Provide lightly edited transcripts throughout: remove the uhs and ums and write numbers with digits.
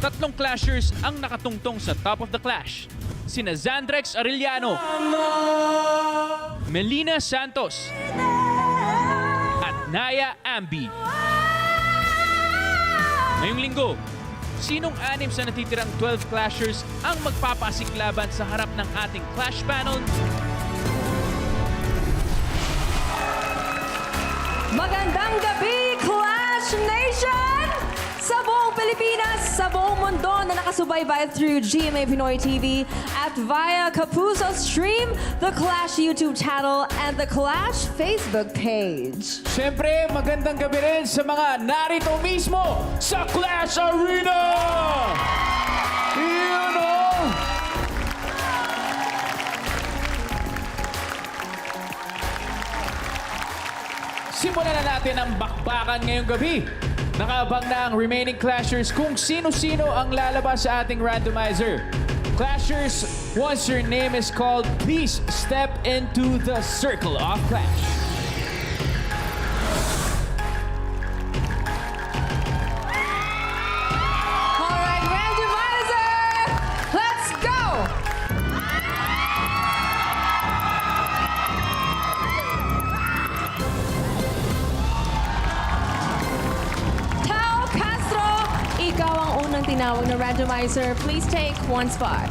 tatlong clashers ang nakatungtong sa top of the clash. Sina Xandrex Arellano, Melina Santos, at Naya Ambi. Ngayong linggo, sinong anim sa natitirang 12 clashers ang magpapasiklaban sa harap ng ating clash panel? Magandang gabi, Clash Nation! Sa buong Pilipinas, sa buong mundo na nakasubaybay through GMA Pinoy TV at via Kapuso Stream, the Clash YouTube channel, and the Clash Facebook page. Siyempre, magandang gabi rin sa mga narito mismo sa Clash Arena! Yun o! Simulan na natin ang bakbakan ngayong gabi. Nakaabang na ang remaining Clashers kung sino-sino ang lalabas sa ating randomizer. Clashers, once your name is called, please step into the circle of Clash. All right, randomizer, let's go! Tao Castro, ikaw ang unang tinawag na randomizer. Please take one spot.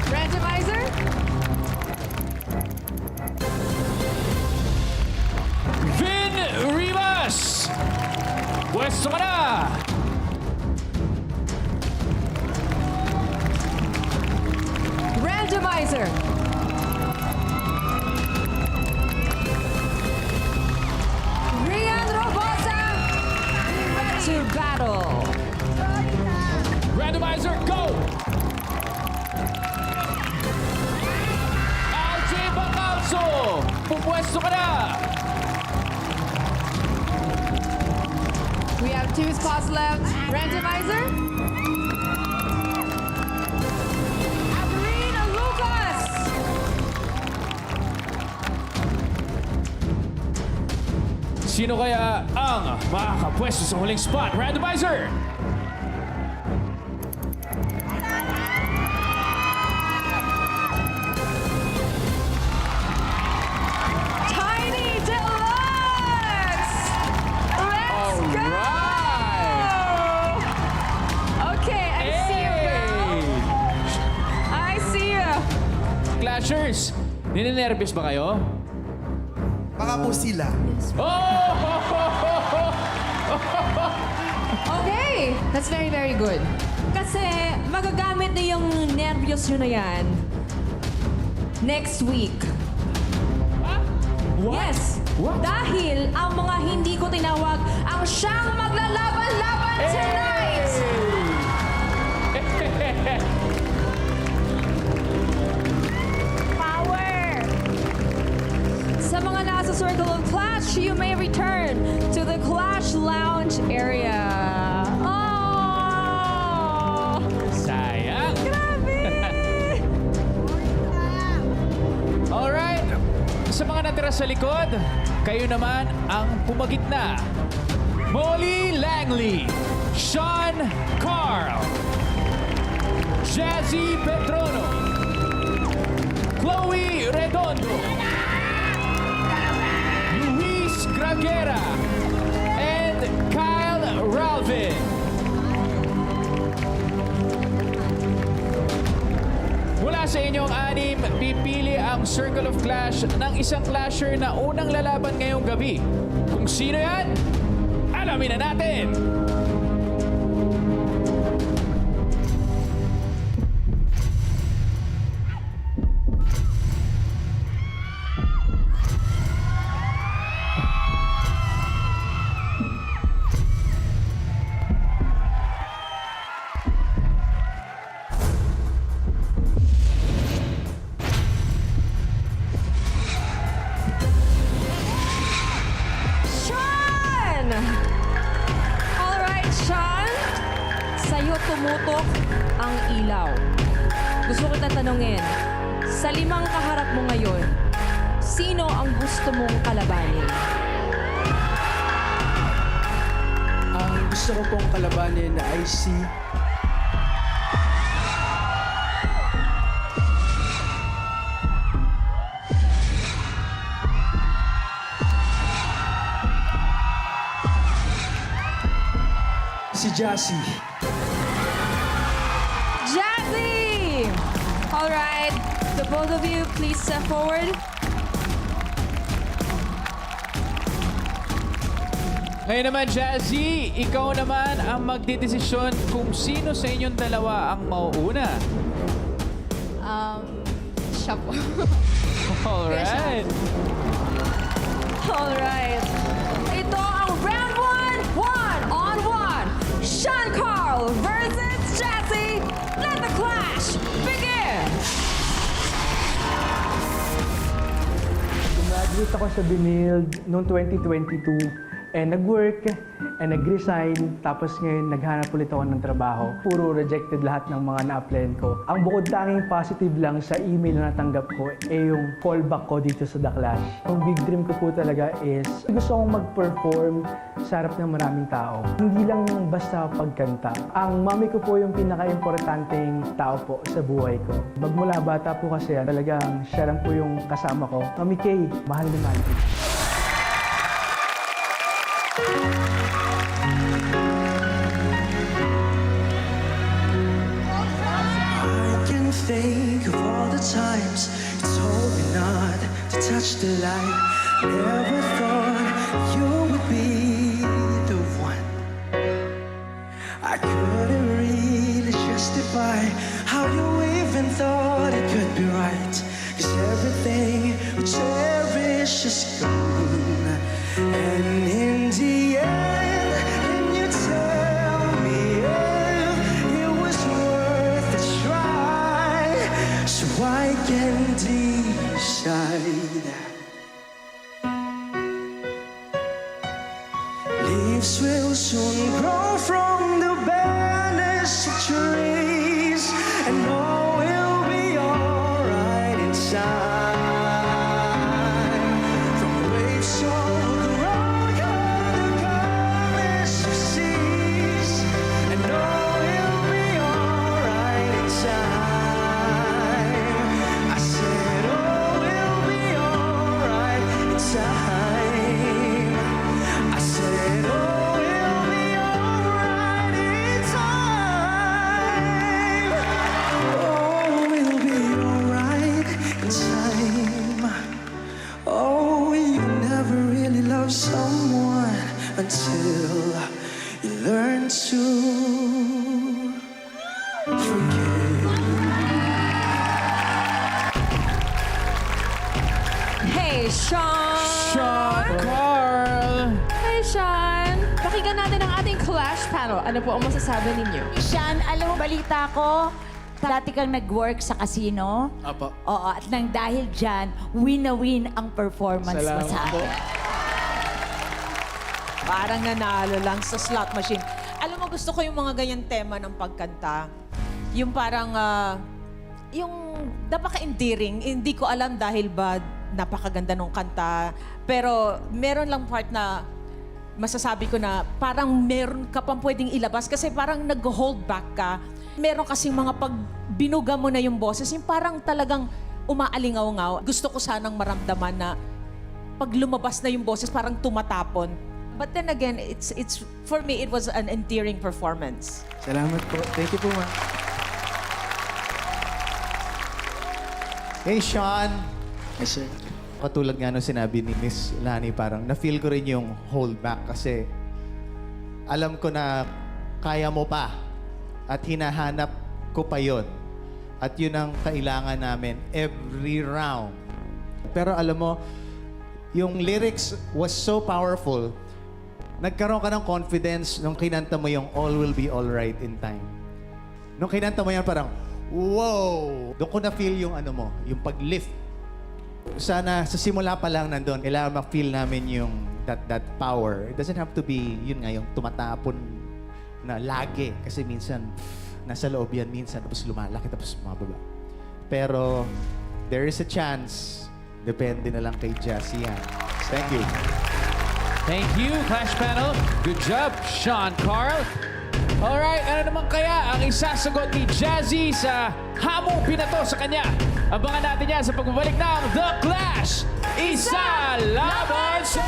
Randomizer? Vin Rivas! Pwesto ka na! Randomizer. Rian Robosa, ready to battle. Randomizer, go! RJ Bacalso! Pupwesto ka na! We have 2 spots left. Randomizer. Avrina Lucas. Sino kaya ang makakapwesto sa huling spot? Randomizer! Tiny Deluxe. Let's go. Alright! Okay, I see you, girl. I see you. Clashers, ninenervyos ba kayo? Baka po sila. Oh! Okay, that's very, very good. Kasi magagamit na yung nervyos nyo na yan next week. What? Yes, What? dahil ang mga hindi ko tinawag ang siyang maglalaban-laban tonight. Power! Sa mga nasa Circle of Clash, you may return to the Clash Lounge area. Oh! Sayang! Grabe! Alright, sa mga natira sa likod, kayo naman ang pumagitna. Molly Langley, Sean Carl, Jazzy Petrono, Chloe Redondo, Luis Gragera, and Kyle Ralvin. Mula sa inyong anim, pipili ang Circle of Clash ng isang clasher na unang lalaban ngayong gabi. Kung sino yan, alamin na natin! Sean! All right, Sean. Sa'yo tumutok ang ilaw. Gusto kita tanungin, sa 5 kaharap mo ngayon, sino ang gusto mong kalabanin? gusto ko pong kalabanin ay si Jassy. Jazzy! All right, the both of you, please step forward. Ngayon naman, Jazzy, ikaw naman ang magdidesisyon kung sino sa inyong dalawa ang mauuna. Siya po. Alright. All right. Ito ang round 1, 1-on-1. Sean Carl versus Jazzy. Let the clash begin! Graduate ako sa Binild noong 2022 and nag-work and nag-resign tapos ngayon naghanap ulit ako ng trabaho. Puro rejected lahat ng mga na-applyan ko. Ang bukod tanging positive lang sa email na natanggap ko yung callback ko dito sa The Clash. Ang big dream ko po talaga is gusto kong mag-perform sa harap ng maraming tao. Hindi lang basta pagkanta. Ang mami ko po yung pinaka-importanteng tao po sa buhay ko. Magmula bata po kasi talagang siya lang po yung kasama ko. Mami Kay, mahal na mahal ko. I can think of all the times you told me not to touch the light. Never thought you would be the one. I couldn't really justify how you even thought it could be right. 'Cause everything we cherish is gone. And in the end, can you tell me if it was worth a try? So I can decide. Leaves will soon grow from the barest of trees, and all will be alright in time. From waves over the road come the calmest of seas, and all will be alright in time. I said all will be alright in time. I said all will be alright in time. All will be alright in time. Oh, you never really love someone until you learn to forgive. Hey, Sean! Sean Carl! Hey, Sean! Pakinggan natin ang ating clash panel. Ano po ang masasabi ninyo? Sean, alam mo, balita ko, dati kang nag-work sa casino. Apo. Oo, at nang dahil dyan, win na win ang performance mo Salamat sa po. akin. Parang nanalo lang sa slot machine. Alam mo, gusto ko yung mga ganyan tema ng pagkanta. Yung parang, yung napaka-endearing. Hindi ko alam dahil ba napakaganda ng kanta. Pero meron lang part na masasabi ko na parang meron ka pang pwedeng ilabas kasi parang nag-hold back ka. Meron kasing mga pag binuga mo na yung boses, yung parang talagang umaalingaw-ngaw. Gusto ko sanang maramdaman na pag lumabas na yung boses, parang tumatapon. But then again, it's for me, it was an endearing performance. Salamat po. Thank you po, ma'am. Hey, Sean. Yes, sir. Katulad nga nung sinabi ni Miss Lani, parang na-feel ko rin yung hold back kasi alam ko na kaya mo pa at hinahanap ko pa yon. At yun ang kailangan namin every round. Pero alam mo, yung lyrics was so powerful. Nagkaroon ka ng confidence nung kinanta mo yung All Will Be Alright in Time. Nung kinanta mo yan parang, wow! Doon ko na-feel yung ano mo, yung pag-lift. Sana sa simula pa lang nandun, kailangan ma-feel namin yung that power. It doesn't have to be, yun nga, yung tumatapon na lagi. Kasi minsan, nasa loob yan minsan, tapos lumalaki, tapos mababa. Pero, there is a chance. Depende na lang kay Jassy yan. Thank you. Thank you, Clash Panel. Good job, Sean Carl. Alright, ano naman kaya ang isasagot ni Jazzy sa hamong pinato sa kanya? Abangan natin yan sa pagbabalik ng The Clash. Isa laban sa...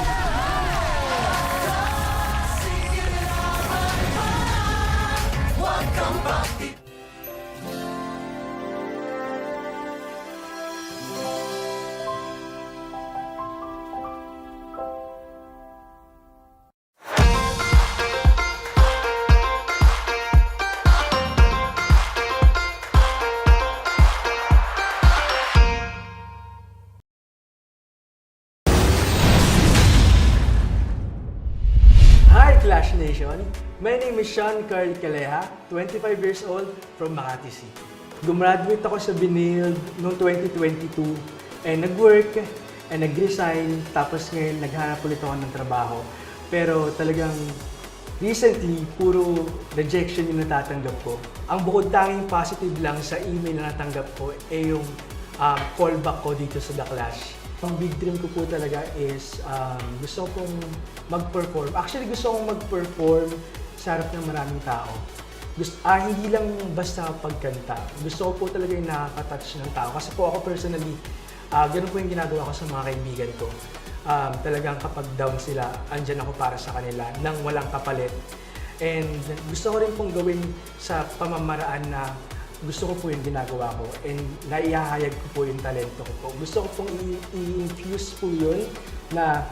Hi Clash Nation! My name is Sean Carl Caleja, 25 years old from Makati City. Gumraduate ako sa Binild noong 2022 and nag-work and nag-resign tapos ngayon naghanap ulit ako ng trabaho. Pero talagang recently, puro rejection yung natatanggap ko. Ang bukod tanging positive lang sa email na natanggap ko ay yung callback ko dito sa The Clash. Ang big dream ko po talaga is gusto kong mag-perform. Actually, gusto kong mag-perform sa harap ng maraming tao. Hindi lang basta pagkanta. Gusto ko po talaga yung nakaka-touch ng tao. Kasi po ako personally, ganun po yung ginagawa ko sa mga kaibigan ko. Talagang kapag down sila, andyan ako para sa kanila nang walang kapalit. And gusto ko rin pong gawin sa pamamaraan na gusto ko po yung ginagawa ko and naihahayag ko po yung talento ko po. Gusto ko pong i-infuse po yun na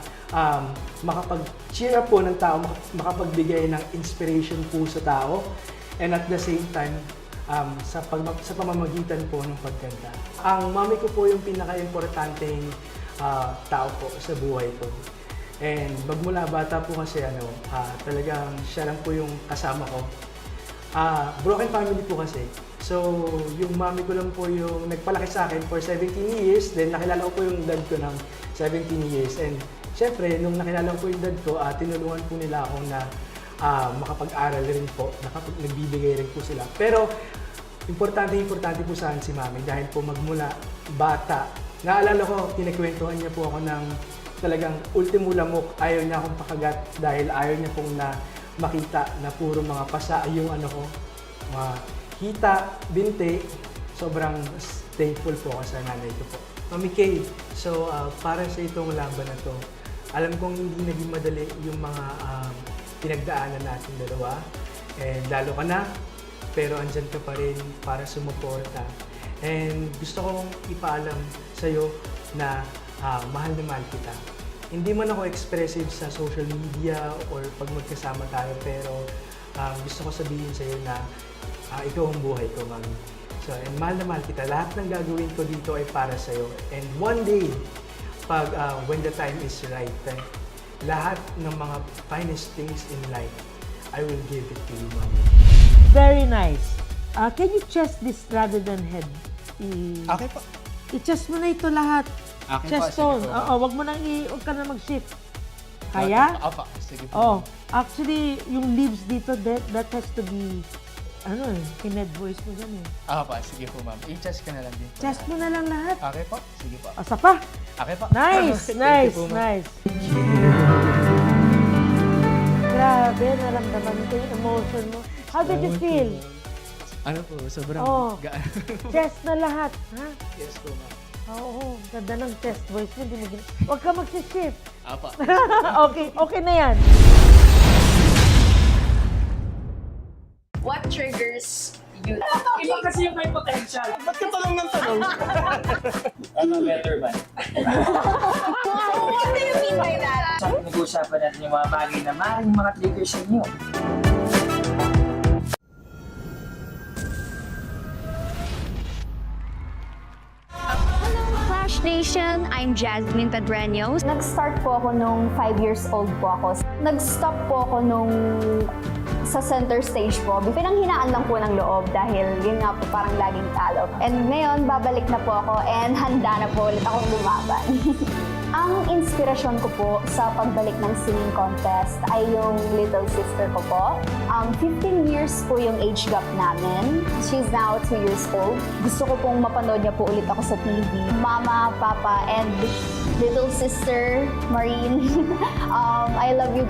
makapag-cheer up po ng tao, makapagbigay ng inspiration po sa tao and at the same time, sa pamamagitan po ng pagkanta. Ang mami ko po yung pinaka-importanteng tao po sa buhay ko. And magmula bata po kasi talagang siya lang po yung kasama ko. Broken family po kasi. So, yung mami ko lang po yung nagpalaki sa akin for 17 years. Then, nakilala ko po yung dad ko ng 17 years. And, syempre, nung nakilala ko po yung dad ko, tinulungan po nila ako na makapag-aral rin po. Nagbibigay rin po sila. Pero, importante po sa akin si mami dahil po magmula bata. Naalala ko, kinakwentuhan niya po ako ng talagang ultimo lamok. Ayaw niya akong pakagat dahil ayaw niya pong makita na puro mga pasa yung mga hita, binti. Sobrang thankful po ako sa nanay ko po. Mami Kay, so para sa itong laban na to, alam kong hindi naging madali yung mga pinagdaanan natin dalawa. And lalo ka na, pero andyan ka pa rin para sumuporta. And gusto kong ipaalam sa'yo na mahal na mahal kita. Hindi man ako expressive sa social media or pag magkasama tayo, pero gusto ko sabihin sa'yo na ikaw ang buhay ko, mami. So, and mahal na mahal kita. Lahat ng gagawin ko dito ay para sa'yo. And one day, when the time is right, lahat ng mga finest things in life, I will give it to you, mami. Very nice. Can you chest this rather than head? Okay po. I-chest mo na ito lahat. Okay chest po, tone. sige po. Wag mo nang wag ka na mag-shift. Kaya? Opo, sige po. Actually, yung leaves dito, that has to be, kined voice mo dyan eh. Opo, sige po ma'am. I-chest ka na lang din. Chest mo na lang lahat. Okay po, sige po. Asa pa? Okay po. Nice, Thank you po, ma'am. nice. Grabe, naramdaman ko yung emotion mo. How did you feel? Ano po, sobrang gaan. Chest na lahat, ha? Yes po, ma'am. Oo, ganda ng chest voice mo. Huwag ka mag-shift. Opo. Okay na yan. What triggers you? Iba kasi yung may potential. Ba't ka tanong ng tanong? Better man. What do you mean by that? Nag-uusapan natin yung mga bagay na maaaring mga triggers sa inyo. Clash Nation, I'm Jasmine Pedreño. Nag-start po ako nung 5 years old po ako. Nag-stop po ako nung sa center stage po. Pinanghinaan lang po ng loob dahil yun nga po parang laging talo. And ngayon, babalik na po ako and handa na po ulit akong lumaban. Ang inspirasyon ko po sa pagbalik ng singing contest ay yung little sister ko po. 15 years po yung age gap namin. She's now 2 years old. Gusto ko pong mapanood niya po ulit ako sa TV. Mama, Papa, and little sister, Marine. I love you guys.